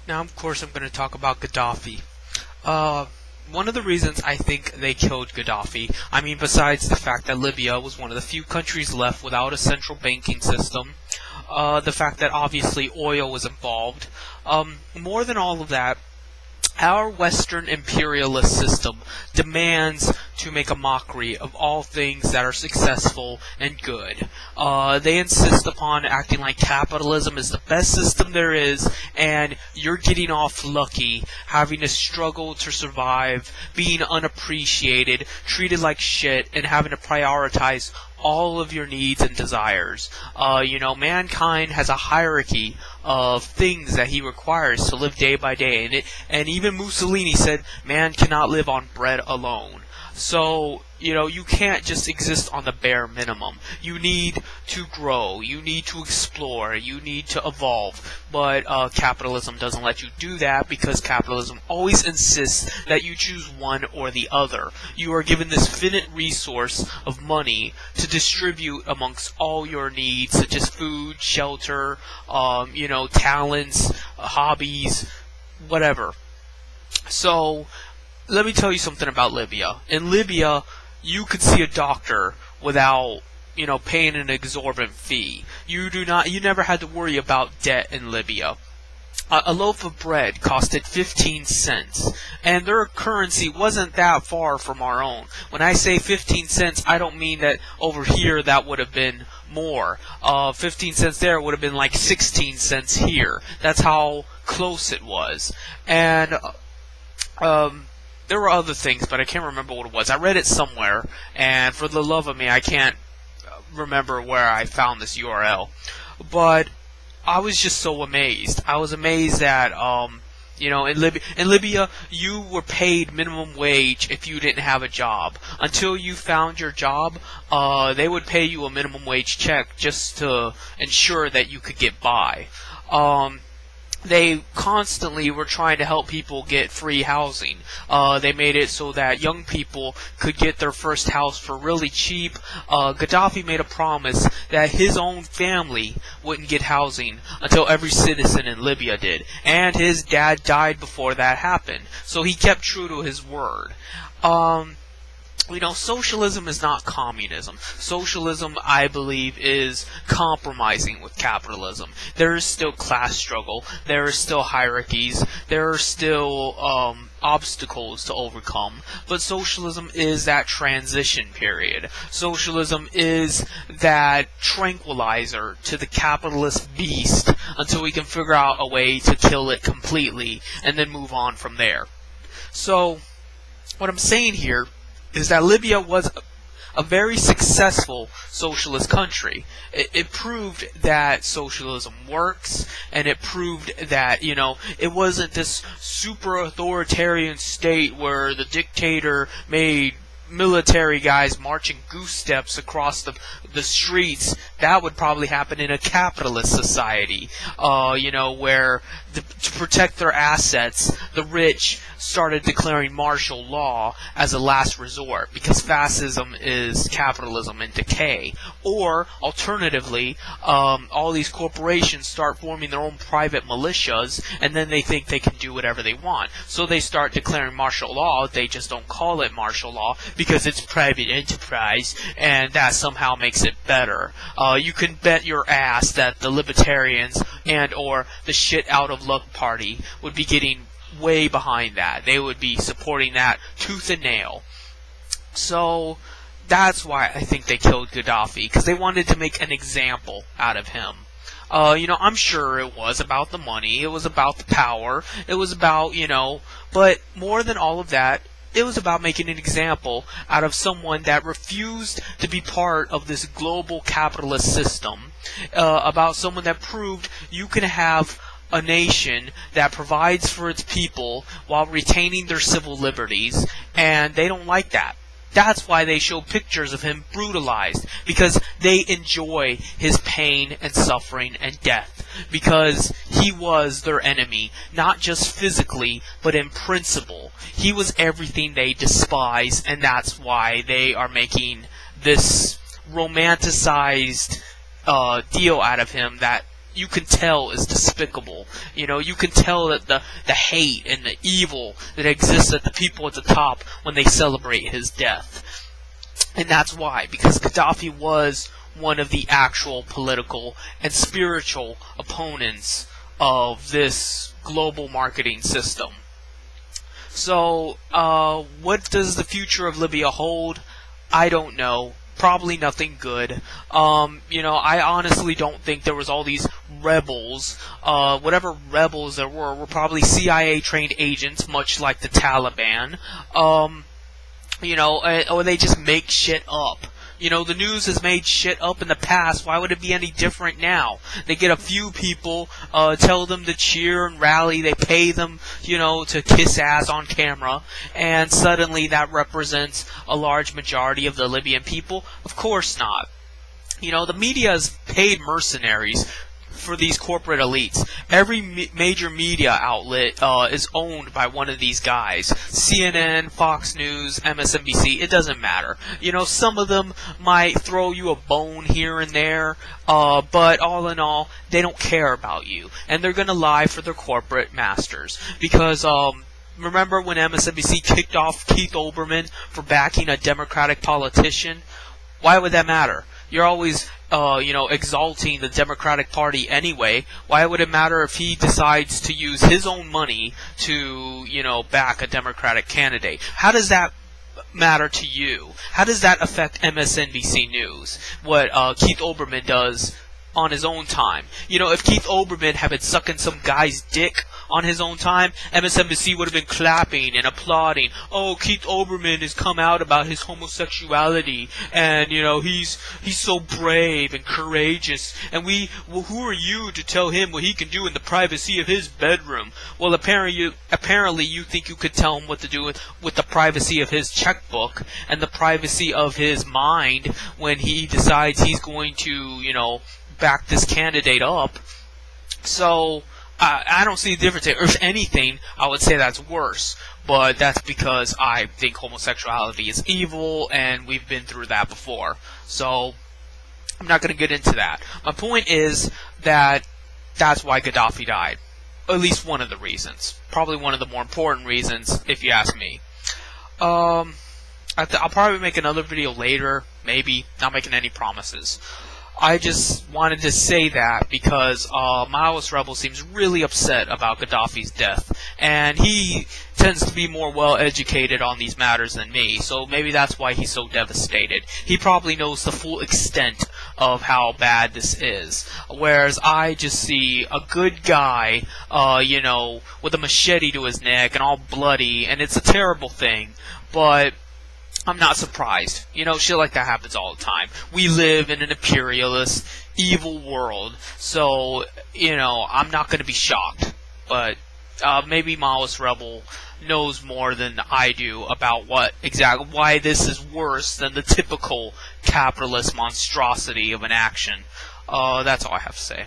Now, of course, I'm going to talk about Gaddafi. Uh, One of the reasons I think they killed Gaddafi, I mean, besides the fact that Libya was one of the few countries left without a central banking system, the fact that obviously oil was involved, more than all of that, our Western imperialist system demands to make a mockery of all things that are successful and good. They insist upon acting like capitalism is the best system there is, and you're getting off lucky, having to struggle to survive, being unappreciated, treated like shit, and having to prioritize all of your needs and desires. Mankind has a hierarchy of things that he requires to live day by day, and even Mussolini said man cannot live on bread alone. So, you can't just exist on the bare minimum. You need to grow, you need to explore, you need to evolve. But capitalism doesn't let you do that because capitalism always insists that you choose one or the other. You are given this finite resource of money to distribute amongst all your needs, such as food, shelter, talents, hobbies, whatever. So, let me tell you something about Libya. In Libya, you could see a doctor without, paying an exorbitant fee. You never had to worry about debt in Libya. A loaf of bread costed 15 cents, and their currency wasn't that far from our own. When I say 15 cents, I don't mean that over here that would have been more. 15 cents there would have been like 16 cents here. That's how close it was. And, there were other things, but I can't remember what it was. I read it somewhere, and for the love of me, I can't remember where I found this URL. But I was just so amazed. I was amazed that, in Libya, you were paid minimum wage if you didn't have a job. Until you found your job, they would pay you a minimum wage check just to ensure that you could get by. They constantly were trying to help people get free housing. They made it so that young people could get their first house for really cheap. Gaddafi made a promise that his own family wouldn't get housing until every citizen in Libya did. And his dad died before that happened. So he kept true to his word. Socialism is not communism. Socialism, I believe, is compromising with capitalism. There is still class struggle. There are still hierarchies. There are still obstacles to overcome. But socialism is that transition period. Socialism is that tranquilizer to the capitalist beast until we can figure out a way to kill it completely and then move on from there. So, what I'm saying here is that Libya was a very successful socialist country. It proved that socialism works, and it proved that, it wasn't this super authoritarian state where the dictator made military guys marching goose steps across the streets. That would probably happen in a capitalist society, where to protect their assets, the rich started declaring martial law as a last resort, because fascism is capitalism in decay. Or, alternatively, all these corporations start forming their own private militias, and then they think they can do whatever they want. So they start declaring martial law. They just don't call it martial law because it's private enterprise, and that somehow makes it better. You can bet your ass that the libertarians and or the shit out of luck party would be getting way behind that. They would be supporting that tooth and nail. So that's why I think they killed Gaddafi, because they wanted to make an example out of him. I'm sure it was about the money, it was about the power, it was about, but more than all of that, it was about making an example out of someone that refused to be part of this global capitalist system, about someone that proved you can have a nation that provides for its people while retaining their civil liberties, and they don't like that. That's why they show pictures of him brutalized, because they enjoy his pain and suffering and death, because he was their enemy, not just physically, but in principle. He was everything they despise, and that's why they are making this romanticized deal out of him that you can tell is despicable. You can tell that the hate and the evil that exists at the people at the top when they celebrate his death. And that's why, because Gaddafi was one of the actual political and spiritual opponents of this global marketing system. So, what does the future of Libya hold? I don't know. Probably nothing good. I honestly don't think there was all these rebels. Whatever rebels there were probably CIA-trained agents, much like the Taliban. Or they just make shit up. The news has made shit up in the past. Why would it be any different now? They get a few people, tell them to cheer and rally. They pay them, to kiss ass on camera. And suddenly that represents a large majority of the Libyan people? Of course not. The media has paid mercenaries for these corporate elites. Every major media outlet is owned by one of these guys. CNN, Fox News, MSNBC, it doesn't matter. Some of them might throw you a bone here and there, but all in all, they don't care about you. And they're gonna lie for their corporate masters. Because, remember when MSNBC kicked off Keith Olbermann for backing a Democratic politician? Why would that matter? You're always exalting the Democratic Party anyway. Why would it matter if he decides to use his own money to, back a Democratic candidate? How does that matter to you? How does that affect MSNBC News? What Keith Olbermann does on his own time? If Keith Olbermann had been sucking some guy's dick on his own time, MSNBC would have been clapping and applauding. Oh, Keith Olbermann has come out about his homosexuality, and he's so brave and courageous. And who are you to tell him what he can do in the privacy of his bedroom? Well, apparently you think you could tell him what to do with the privacy of his checkbook and the privacy of his mind when he decides he's going to, back this candidate up. So I don't see the difference there. If anything, I would say that's worse. But that's because I think homosexuality is evil, and we've been through that before. So I'm not going to get into that. My point is that that's why Gaddafi died. At least one of the reasons. Probably one of the more important reasons, if you ask me. I'll probably make another video later. Maybe. Not making any promises. I just wanted to say that because Maoist Rebel seems really upset about Gaddafi's death, and he tends to be more well-educated on these matters than me, so maybe that's why he's so devastated. He probably knows the full extent of how bad this is, whereas I just see a good guy, with a machete to his neck and all bloody, and it's a terrible thing, but I'm not surprised. Shit like that happens all the time. We live in an imperialist, evil world, so, I'm not going to be shocked. But maybe Maoist Rebel knows more than I do about why this is worse than the typical capitalist monstrosity of an action. That's all I have to say.